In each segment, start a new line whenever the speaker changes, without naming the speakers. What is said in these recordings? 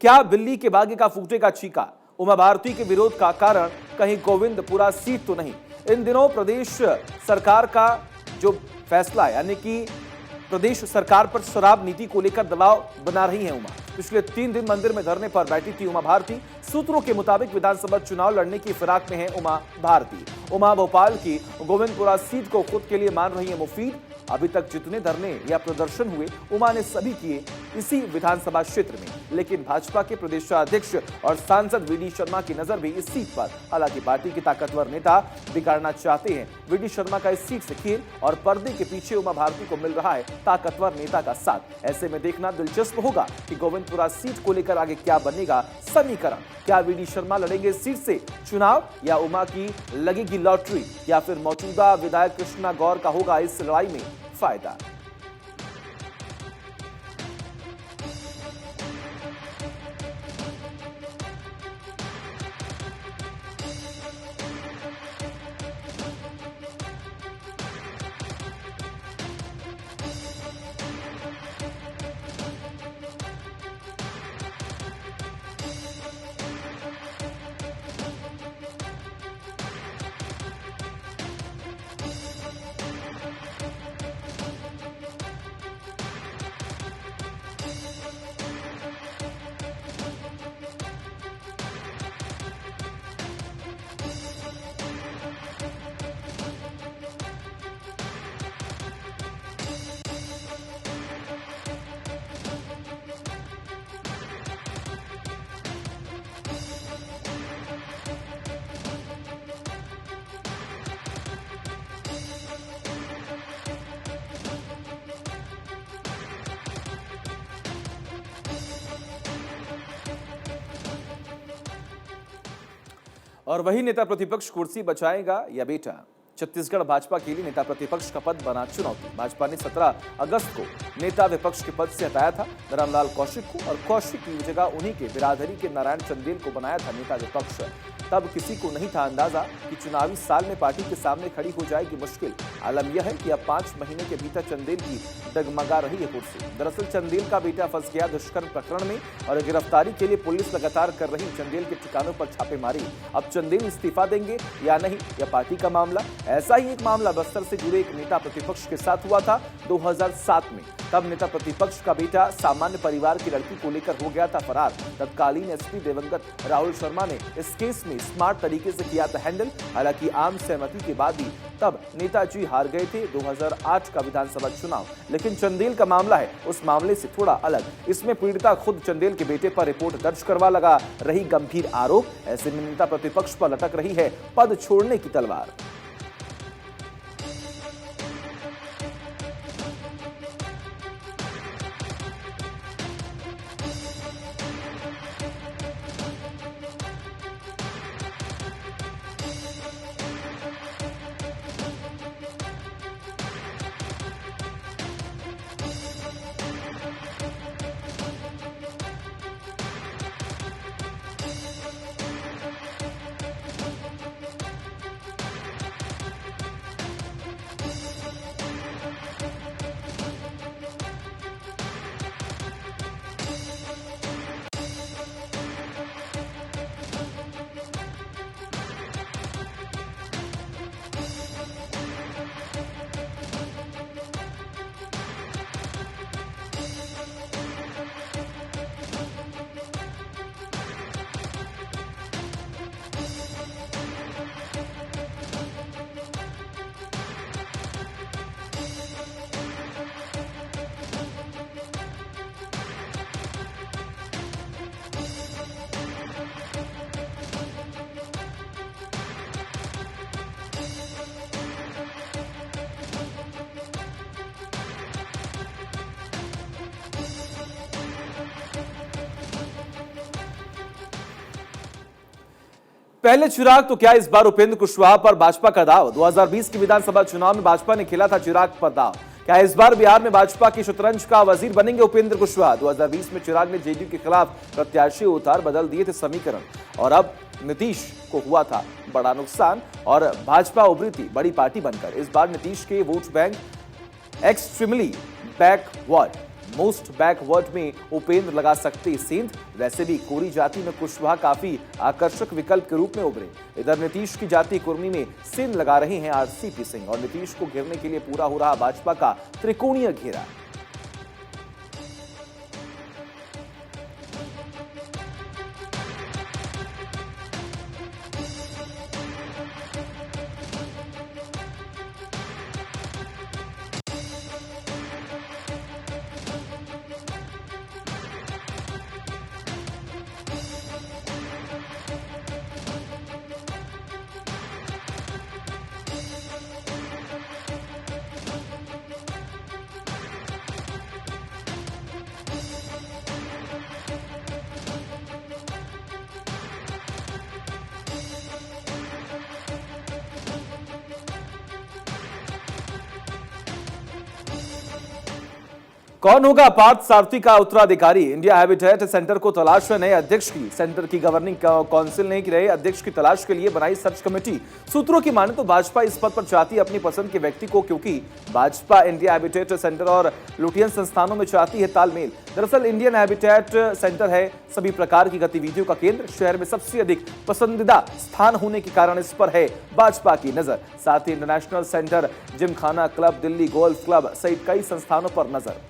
क्या बिल्ली के बागे का फूटेगा चीका? उमा भारती के विरोध का कारण कहीं गोविंदपुरा सीट तो नहीं। इन दिनों प्रदेश सरकार का जो फैसला यानी कि प्रदेश सरकार पर शराब नीति को लेकर दबाव बना रही है उमा। पिछले 3 दिन मंदिर में धरने पर बैठी थी उमा भारती। सूत्रों के मुताबिक विधानसभा चुनाव लड़ने की फिराक में है उमा भारती। उमा भोपाल की गोविंदपुरा सीट को खुद के लिए मान रही है मुफीद। अभी तक जितने धरने या प्रदर्शन हुए उमा ने सभी किए इसी विधानसभा क्षेत्र में। लेकिन भाजपा के प्रदेशाध्यक्ष और सांसद वीडी शर्मा की नजर भी इस सीट पर। हालांकि पार्टी के ताकतवर नेता बिगाड़ना चाहते हैं वीडी शर्मा का इस सीट से खेल, और पर्दे के पीछे उमा भारती को मिल रहा है ताकतवर नेता का साथ। ऐसे में देखना दिलचस्प होगा कि गोविंदपुरा सीट को लेकर आगे क्या बनेगा समीकरण। क्या वीडी शर्मा लड़ेंगे इस सीट से चुनाव, या उमा की लगेगी लॉटरी, या फिर मौजूदा विधायक कृष्णा गौर का होगा इस लड़ाई में फायदा? और वही नेता प्रतिपक्ष कुर्सी बचाएगा या बेटा? छत्तीसगढ़ भाजपा के लिए नेता प्रतिपक्ष का पद बना चुनौती। भाजपा ने 17 अगस्त को नेता विपक्ष के पद से हटाया था धरमलाल कौशिक को, और कौशिक की जगह उन्हीं के बिरादरी के नारायण चंदेल को बनाया था नेता विपक्ष। तब किसी को नहीं था अंदाजा कि चुनावी साल में पार्टी के सामने खड़ी हो जाएगी मुश्किल। आलम यह है कि अब 5 महीने के भीतर चंदेल की डगमगा रही है कुर्सी। दरअसल चंदेल का बेटा फंस गया दुष्कर्म प्रकरण में, और गिरफ्तारी के लिए पुलिस लगातार कर रही चंदेल के ठिकानों पर छापेमारी। अब चंदेल इस्तीफा देंगे या नहीं, यह पार्टी का मामला। ऐसा ही एक मामला बस्तर से जुड़े एक नेता प्रतिपक्ष के साथ हुआ था 2007 में। तब नेता प्रतिपक्ष का बेटा सामान्य परिवार की लड़की को लेकर हो गया था फरार। तत्कालीन एसपी दिवंगत राहुल शर्मा ने इस केस में स्मार्ट तरीके से किया था हैंडल। हालांकि आम सहमति के बाद ही तब नेताजी हार गए थे 2008 का विधानसभा चुनाव। लेकिन चंदेल का मामला है उस मामले से थोड़ा अलग। इसमें पीड़िता खुद चंदेल के बेटे पर रिपोर्ट दर्ज करवा लगा रही गंभीर आरोप। ऐसे में नेता प्रतिपक्ष पर लटक रही है पद छोड़ने की तलवार। पहले चिराग तो क्या इस बार उपेंद्र कुशवाहा पर भाजपा का दाव? 2020 के विधानसभा चुनाव में भाजपा ने खेला था चिराग पर दाव। क्या इस बार बिहार में भाजपा की शतरंज का वजीर बनेंगे उपेंद्र कुशवाहा? 2020 में चिराग ने जेडीयू के खिलाफ प्रत्याशी उतार बदल दिए थे समीकरण, और अब नीतीश को हुआ था बड़ा नुकसान और भाजपा उभरी थी बड़ी पार्टी बनकर। इस बार नीतीश के vote bank extremely backward most backward में उपेंद्र लगा सकते सेंध। वैसे भी कोरी जाति में कुशवाहा काफी आकर्षक विकल्प के रूप में उभरे। इधर नीतीश की जाति कुर्मी में सेंध लगा रहे हैं आरसीपी सिंह और नीतीश को घेरने के लिए पूरा हो रहा भाजपा का त्रिकोणीय घेरा। कौन होगा पार्थ सारथी का उत्तराधिकारी? इंडिया हैबिटेट सेंटर को तलाश है नए अध्यक्ष की। सेंटर की गवर्निंग काउंसिल ने रहे अध्यक्ष की तलाश के लिए बनाई सर्च कमेटी। सूत्रों की माने तो भाजपा इस पद पर चाहती है अपनी पसंद के व्यक्ति को, क्योंकि भाजपा इंडिया हैबिटेट सेंटर और लुटियन संस्थानों में चाहती है तालमेल। दरअसल इंडियन हैबिटेट सेंटर है सभी प्रकार की गतिविधियों का केंद्र। शहर में सबसे अधिक पसंदीदा स्थान होने के कारण इस पर है भाजपा की नजर। साथ ही international centre, gymkhana club, Delhi golf club सहित कई संस्थानों पर नजर।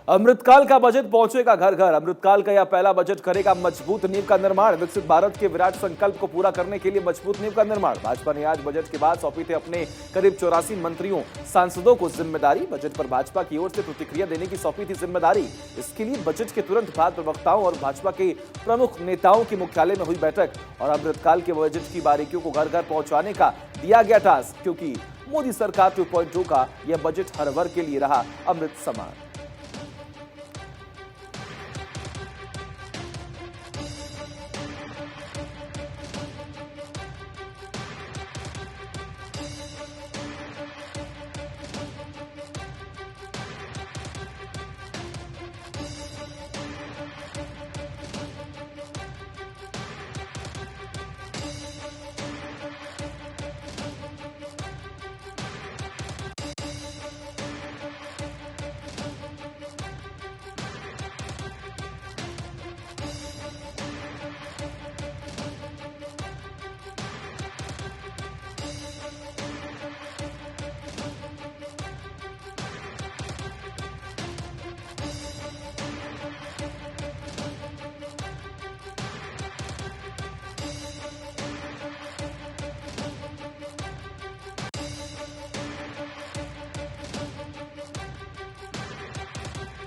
अमृतकाल का बजट पहुंचेगा घर घर। अमृतकाल का यह पहला बजट करेगा मजबूत नींव का निर्माण। विकसित भारत के विराट संकल्प को पूरा करने के लिए मजबूत नींव का निर्माण। भाजपा ने आज बजट के बाद सौंपी थे अपने करीब 84 मंत्रियों सांसदों को जिम्मेदारी। बजट पर भाजपा की ओर से प्रतिक्रिया देने की सौंपी थी जिम्मेदारी। इसके लिए बजट के तुरंत बाद प्रवक्ताओं और भाजपा के प्रमुख नेताओं के मुख्यालय में हुई बैठक और अमृतकाल के बजट की बारीकियों को घर घर पहुंचाने का दिया गया टास्क, क्योंकि मोदी सरकार 2.0 का यह बजट हर वर्ग के लिए रहा अमृत समान।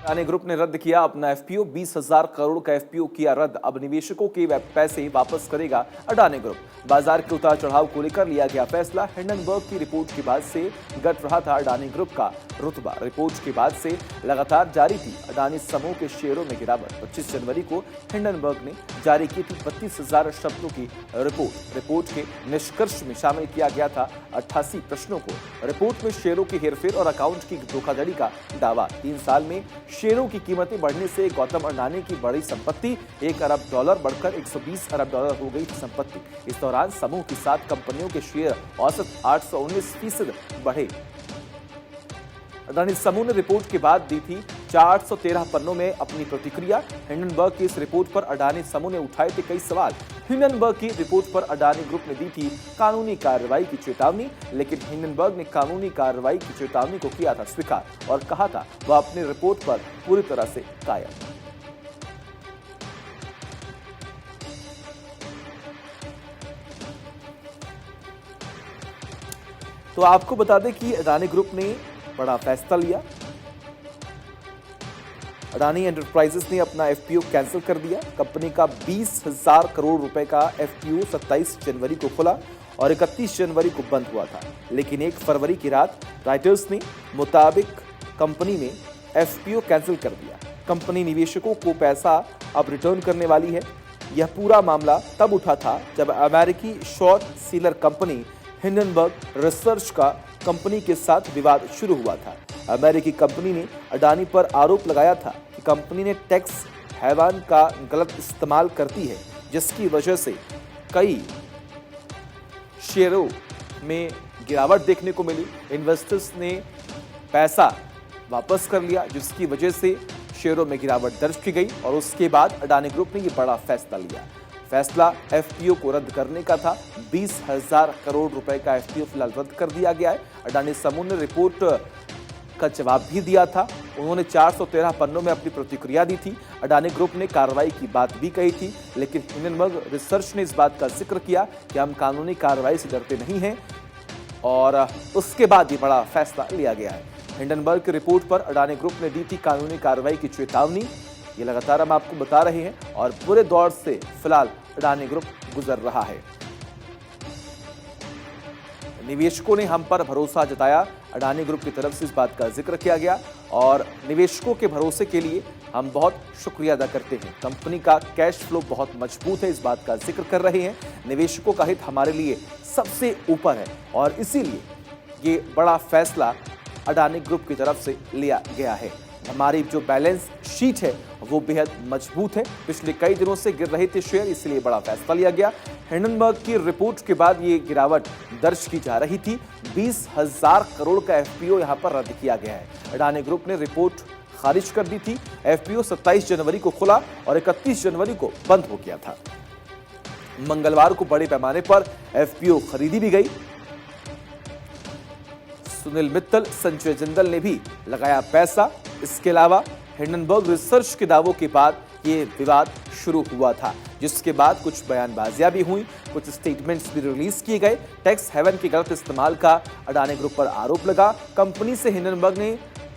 अडानी ग्रुप ने रद्द किया अपना एफपीओ। 20,000 करोड़ का एफपीओ किया रद्द। अब निवेशकों के पैसे वापस करेगा अडानी ग्रुप। बाजार के उतार चढ़ाव को लेकर लिया गया फैसला। हिंडनबर्ग की रिपोर्ट के बाद से घट रहा था अडानी ग्रुप का रुतबा। रिपोर्ट के बाद से लगातार जारी थी अडानी समूह के शेयरों में गिरावट। 25 जनवरी को हिंडनबर्ग ने जारी की थी 32,000 शब्दों की रिपोर्ट। रिपोर्ट के निष्कर्ष में शामिल किया गया था 88 प्रश्नों को। रिपोर्ट में शेयरों की हेरफेर और अकाउंट की धोखाधड़ी का दावा। 3 साल में शेयरों की कीमतें बढ़ने से गौतम अडानी की बड़ी संपत्ति $1 अरब बढ़कर $120 अरब हो गई थी संपत्ति। इस दौरान समूह की 7 कंपनियों के शेयर औसत 819% बढ़े। अडानी समूह ने रिपोर्ट के बाद दी थी 413 पन्नों में अपनी प्रतिक्रिया। हिंडनबर्ग की इस रिपोर्ट पर अडानी समूह ने उठाए थे कई सवाल। हिंडनबर्ग की रिपोर्ट पर अडानी ग्रुप ने दी थी कानूनी कार्रवाई की चेतावनी, लेकिन हिंडनबर्ग ने कानूनी कार्रवाई की चेतावनी को किया था स्वीकार और कहा था वह अपनी रिपोर्ट पर पूरी तरह से कायम। तो आपको बता दें कि अडानी ग्रुप ने बड़ा फैसला लिया। अडानी एंटरप्राइजेस ने अपना एफपीओ कैंसिल कर दिया। कंपनी का 20,000 करोड़ रुपए का एफपीओ 27 जनवरी को खुला और 31 जनवरी को बंद हुआ था, लेकिन 1 फरवरी की रात राइटर्स ने मुताबिक कंपनी ने एफपीओ कैंसिल कर दिया। कंपनी निवेशकों को पैसा अब रिटर्न करने वाली है। यह पूरा मामला तब उठा था जब अमेरिकी short seller company Hindenburg research का कंपनी के साथ विवाद शुरू हुआ था। अमेरिकी कंपनी ने अडानी पर आरोप लगाया था कि कंपनी ने टैक्स हैवन का गलत इस्तेमाल करती है, जिसकी वजह से कई शेयरों में गिरावट देखने को मिली। इन्वेस्टर्स ने पैसा वापस कर लिया, जिसकी वजह से शेयरों में गिरावट दर्ज की गई और उसके बाद अडानी ग्रुप ने यह बड़ा फैसला लिया। फैसला एफपीओ को रद्द करने का था। 20,000 करोड़ रुपए का एफपीओ फिलहाल रद्द कर दिया गया है। अडानी समूह ने रिपोर्ट का जवाब भी दिया था। उन्होंने 413 पन्नों में अपनी प्रतिक्रिया दी थी। अडानी ग्रुप ने कार्रवाई की बात भी कही थी, लेकिन हिंडनबर्ग रिसर्च ने इस बात का जिक्र किया कि हम कानूनी कार्रवाई से डरते नहीं हैं और उसके बाद ये बड़ा फैसला लिया गया है। हिंडनबर्ग की रिपोर्ट पर अडानी ग्रुप ने दी थी कानूनी कार्रवाई की चेतावनी। ये लगातार हम आपको बता रहे हैं और पूरे दौर से फिलहाल अडानी ग्रुप गुजर रहा है। निवेशकों ने हम पर भरोसा जताया। अडानी ग्रुप की तरफ से इस बात का जिक्र किया गया और निवेशकों के भरोसे के लिए हम बहुत शुक्रिया अदा करते हैं। कंपनी का कैश फ्लो बहुत मजबूत है, इस बात का जिक्र कर रहे हैं। निवेशकों का हित हमारे लिए सबसे ऊपर है और इसीलिए ये बड़ा फैसला अडानी ग्रुप की तरफ से लिया गया है। हमारी जो बैलेंस शीट है वो बेहद मजबूत है। पिछले कई दिनों से गिर रहे थे शेयर, इसलिए बड़ा फैसला लिया गया। हिंडनबर्ग की रिपोर्ट के बाद ये गिरावट दर्ज की जा रही थी। 20,000 करोड़ का एफपीओ यहां पर रद्द किया गया है। अडानी ग्रुप ने रिपोर्ट खारिज कर दी थी। एफपीओ 27 जनवरी को खुला और 31 जनवरी को बंद हो गया था। मंगलवार को बड़े पैमाने पर एफपीओ खरीदी भी गई। सुनील मित्तल, संजय जिंदल ने भी लगाया पैसा। इसके अलावा हिंडनबर्ग रिसर्च के दावों के बाद ये विवाद शुरू हुआ था, जिसके बाद कुछ बयानबाजियां भी हुई, कुछ स्टेटमेंट्स भी रिलीज किए गए। टैक्स हेवन के गलत इस्तेमाल का अडानी ग्रुप पर आरोप लगा। कंपनी से हिंडनबर्ग ने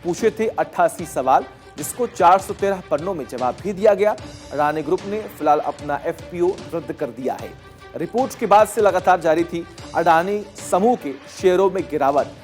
पूछे थे 88 सवाल, जिसको 413 पन्नों में जवाब भी दिया गया। अडानी ग्रुप ने फिलहाल अपना एफपीओ रद्द कर दिया है। रिपोर्ट के बाद से लगातार जारी थी अडानी समूह के शेयरों में गिरावट।